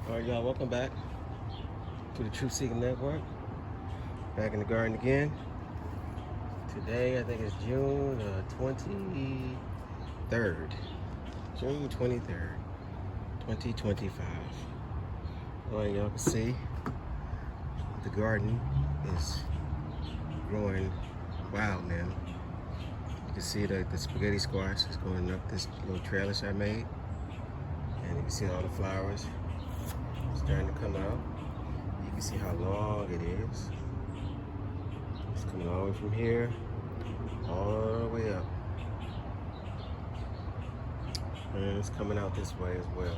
All right, y'all, welcome back to the Truth Seeking Network. Back in the garden again. Today, I think it's June 23rd. June 23rd, 2025. All right, y'all can see the garden is growing wild now. You can see that the spaghetti squash is going up this little trellis I made. And you can see all the flowers starting to come out. You can see how long it is. It's coming all the way from here, all the way up. And it's coming out this way as well.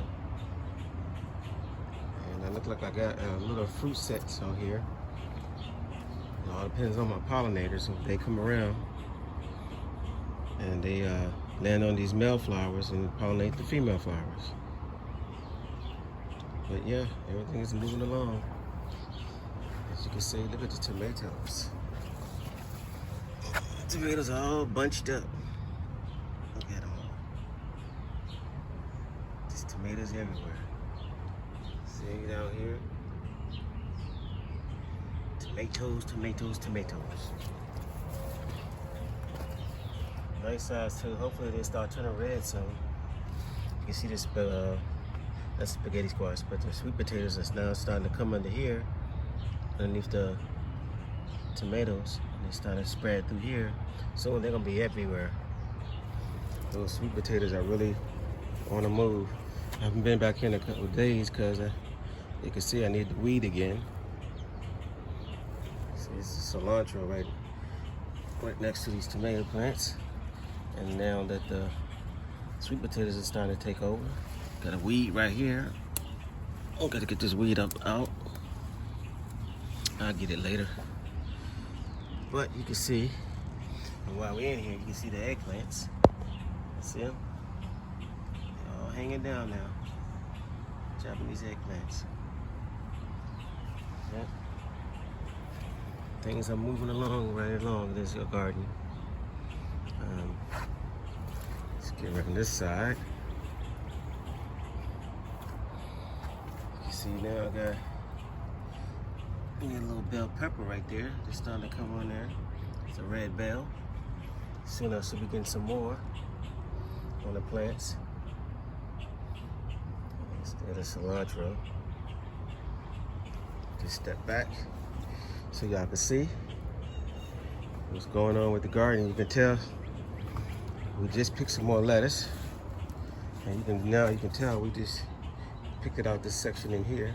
And I look like I got little fruit sets on here. It all depends on my pollinators. So if they come around and they land on these male flowers and pollinate the female flowers. But yeah, everything is moving along. As you can see, look at the tomatoes. The tomatoes are all bunched up. Look at them all. There's tomatoes everywhere. See down here? Tomatoes, tomatoes, tomatoes. Nice size too. Hopefully they start turning red soon. You can see this, that's spaghetti squash, but the sweet potatoes is now starting to come under here, underneath the tomatoes. And they starting to spread through here. Soon they're gonna be everywhere. Those sweet potatoes are really on the move. I haven't been back here in a couple of days because you can see I need to weed again. See, it's cilantro right next to these tomato plants. And now that the sweet potatoes are starting to take over, got a weed right here. Oh, gotta get this weed out. I'll get it later. But you can see, and while we're in here, you can see the eggplants. See them? They're all hanging down now. Japanese eggplants. Yep. Things are moving along right along this garden. Let's get right on this side. You see now I got a little bell pepper right there. Just starting to come on there. It's a red bell. Soon I should be getting some more on the plants. Instead of cilantro. Just step back so y'all can see what's going on with the garden. You can tell we just picked some more lettuce, and you can tell we just picked it out this section in here.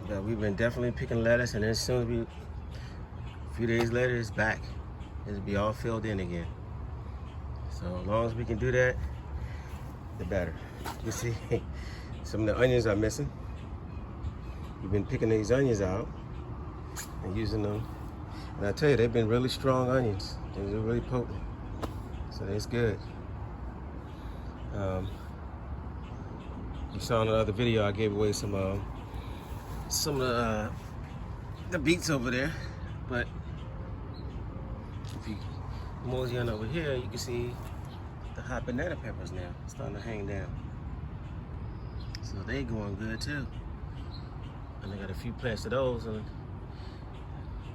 But we've been definitely picking lettuce, and then as soon as a few days later, it's back. It'll be all filled in again. So as long as we can do that, the better. You see, some of the onions are missing. We've been picking these onions out and using them. And I tell you, they've been really strong onions. They're really potent. So that's good. You saw in the other video, I gave away some of the beets over there. But if you mosey on over here, you can see the hot banana peppers now starting to hang down. So they going good too. And I got a few plants of those, and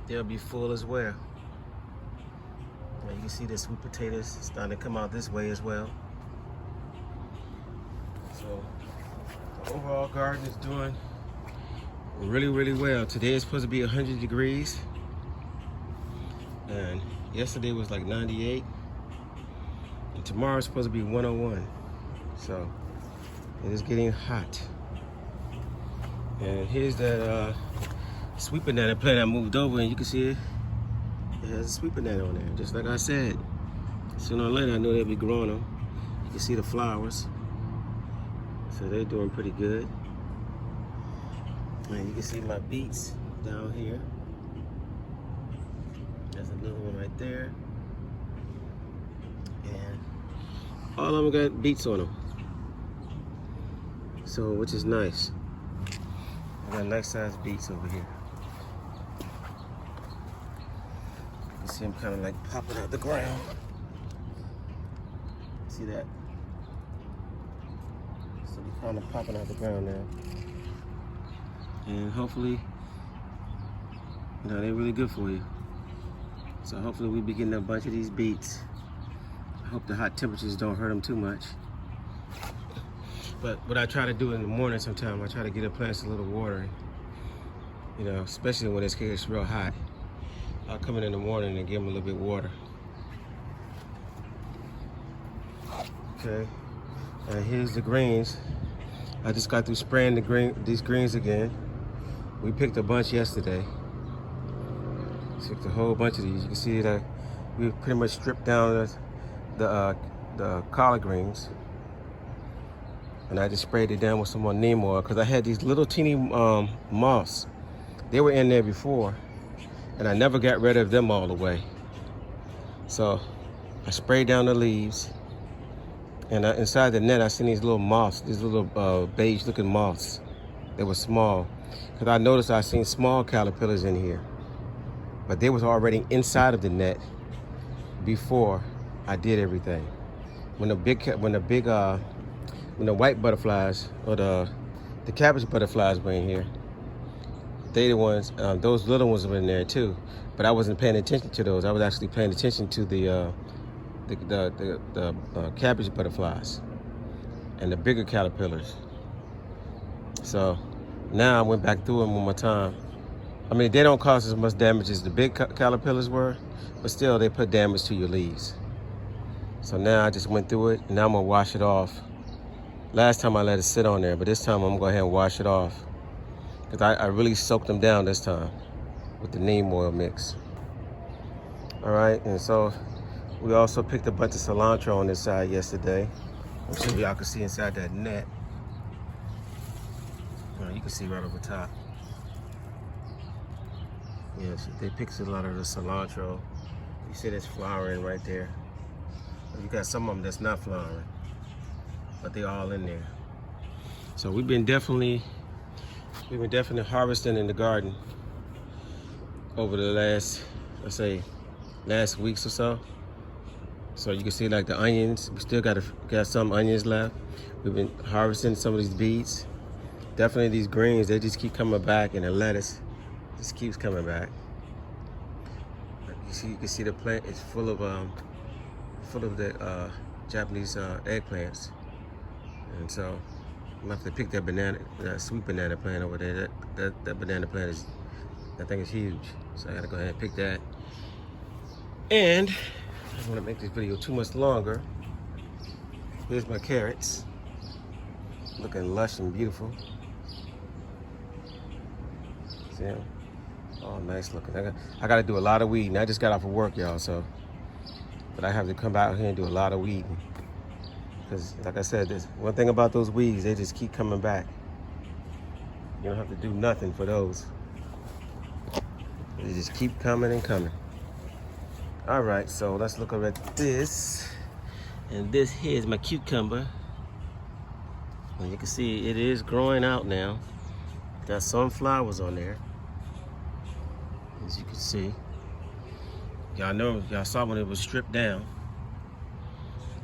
they'll be full as well. Now you can see the sweet potatoes starting to come out this way as well. So the overall garden is doing really, really well. Today is supposed to be 100 degrees. And yesterday was like 98. And tomorrow is supposed to be 101. So it is getting hot. And here's that sweet banana plant I moved over, and you can see it has a sweet banana on there, just like I said. Sooner or later, I know they'll be growing them. You can see the flowers. So they're doing pretty good. And you can see my beets down here. There's a little one right there. And all of them got beets on them. So, which is nice. I got nice sized beets over here. You see them kind of like popping out the ground. See that? So we kind of popping out the ground now. And hopefully, you know, they're really good for you. So hopefully we'll be getting a bunch of these beets. I hope the hot temperatures don't hurt them too much. But what I try to do in the morning sometimes, I try to get the plants a little water. You know, especially when it gets real hot. I'll come in the morning and give them a little bit of water. Okay, and here's the greens. I just got through spraying these greens again. We picked a bunch yesterday. Picked a whole bunch of these. You can see that we pretty much stripped down the collard greens. And I just sprayed it down with some more neem oil because I had these little teeny moths. They were in there before, and I never got rid of them all the way. So I sprayed down the leaves, and inside the net I seen these little moths, these little beige looking moths. They were small, because I noticed I seen small caterpillars in here, but they was already inside of the net before I did everything. When the white butterflies or the cabbage butterflies were in here, they the ones, those little ones were in there too, but I wasn't paying attention to those. I was actually paying attention to the cabbage butterflies and the bigger caterpillars. So now I went back through them one more time. I mean, they don't cause as much damage as the big caterpillars were, but still they put damage to your leaves. So now I just went through it, and now I'm gonna wash it off. Last time I let it sit on there, but this time I'm gonna go ahead and wash it off, because I really soaked them down this time with the neem oil mix. All right, and so we also picked a bunch of cilantro on this side yesterday. I'm sure y'all can see inside that net. You can see right over top. Yes, they picked a lot of the cilantro. You see that's flowering right there. You got some of them that's not flowering, but they're all in there. So we've been definitely harvesting in the garden over the last, let's say, last weeks or so. So you can see like the onions, we still got some onions left. We've been harvesting some of these beets. Definitely these greens, they just keep coming back, and the lettuce just keeps coming back. You can see the plant is full of the Japanese eggplants. And so I'm gonna have to pick that sweet banana plant over there. That banana plant is, that thing is huge. So I gotta go ahead and pick that. And I don't wanna make this video too much longer. Here's my carrots. Looking lush and beautiful. See them? Oh, nice looking. I gotta do a lot of weeding. I just got off of work, y'all, so. But I have to come out here and do a lot of weeding. Because, like I said, there's one thing about those weeds, they just keep coming back. You don't have to do nothing for those. They just keep coming and coming. All right, so let's look over at this. And this here is my cucumber. And you can see it is growing out now. Got some flowers on there, as you can see. Y'all saw when it was stripped down.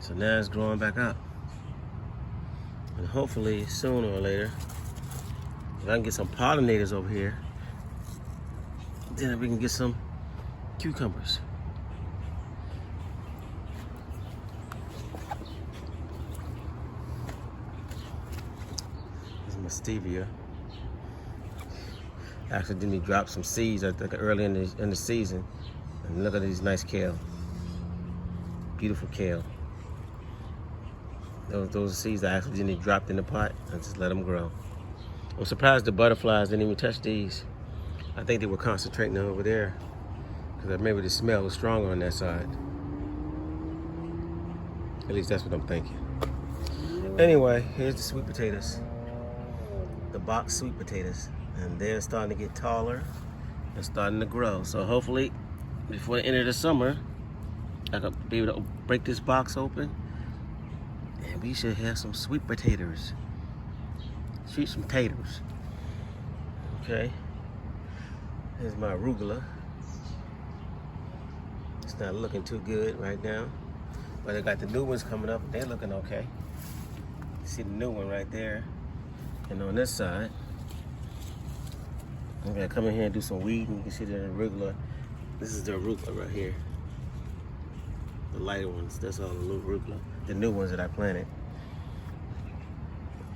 So now it's growing back up. And hopefully sooner or later, if I can get some pollinators over here, then we can get some cucumbers. This is my stevia. I accidentally dropped some seeds, I think, early in the season. And look at these nice kale. Beautiful kale. Those seeds I accidentally dropped in the pot. I just let them grow. I'm surprised the butterflies didn't even touch these. I think they were concentrating over there, because maybe the smell was stronger on that side. At least that's what I'm thinking. Anyway, here's the sweet potatoes. The box sweet potatoes. And they're starting to get taller and starting to grow. So hopefully, before the end of the summer, I could be able to break this box open, and we should have some sweet potatoes. Sweet potatoes. Okay. Here's my arugula. It's not looking too good right now, but I got the new ones coming up. They're looking okay. You see the new one right there. And on this side, I'm gonna come in here and do some weeding. You can see the arugula. This is the arugula right here. The lighter ones, that's all the arugula. The new ones that I planted.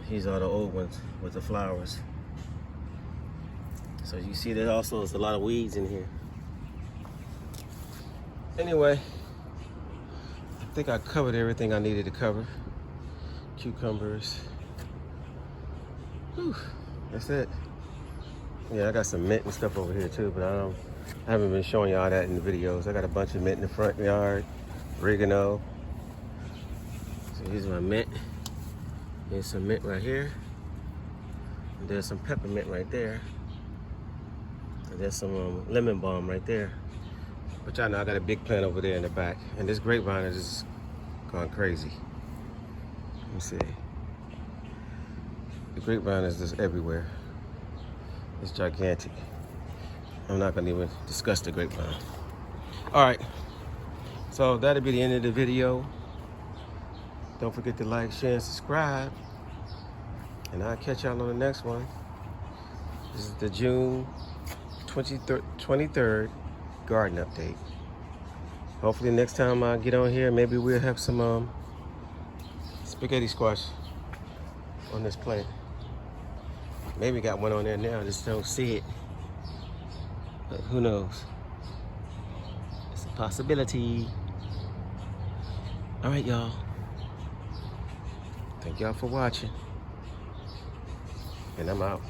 These are the old ones with the flowers. So you see there also is a lot of weeds in here. Anyway, I think I covered everything I needed to cover. Cucumbers. Whew, that's it. Yeah, I got some mint and stuff over here too, but I haven't been showing y'all that in the videos. I got a bunch of mint in the front yard, oregano. So here's my mint. Here's some mint right here. And there's some peppermint right there. And there's some lemon balm right there. But y'all know I got a big plant over there in the back. And this grapevine is just going crazy. Let me see. The grapevine is just everywhere. It's gigantic. I'm not gonna even discuss the grapevine. All right, so that'll be the end of the video. Don't forget to like, share, and subscribe. And I'll catch y'all on the next one. This is the June 23rd garden update. Hopefully next time I get on here, maybe we'll have some spaghetti squash on this plant. Maybe got one on there now, I just don't see it. But who knows? It's a possibility. All right, y'all. Thank y'all for watching. And I'm out.